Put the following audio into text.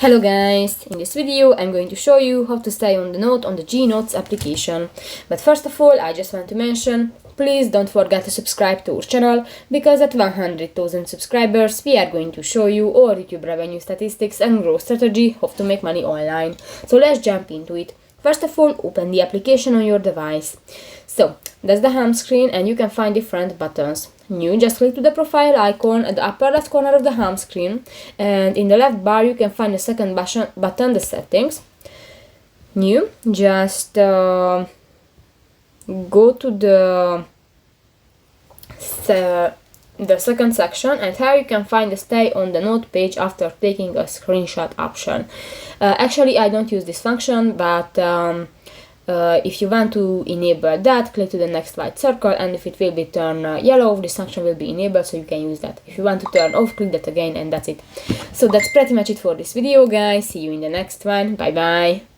Hello guys! In this video I'm going to show you how to stay on the note on the Jnotes application. But first of all, I just want to mention, please don't forget to subscribe to our channel, because at 100,000 subscribers we are going to show you our YouTube revenue statistics and growth strategy, how to make money online. So let's jump into it. First of all, open the application on your device. So that's the home screen, and you can find different buttons. New, just click to the profile icon at the upper left corner of the home screen, and in the left bar you can find the second button, the settings. New, just go to the second section, and here you can find the stay on the note page after taking a screenshot option. Actually I don't use this function, but if you want to enable that, click to the next white circle, and if it will be turned yellow, this function will be enabled, so you can use that. If you want to turn off, click that again, and that's it. So that's pretty much it for this video, guys. See you in the next one. Bye bye.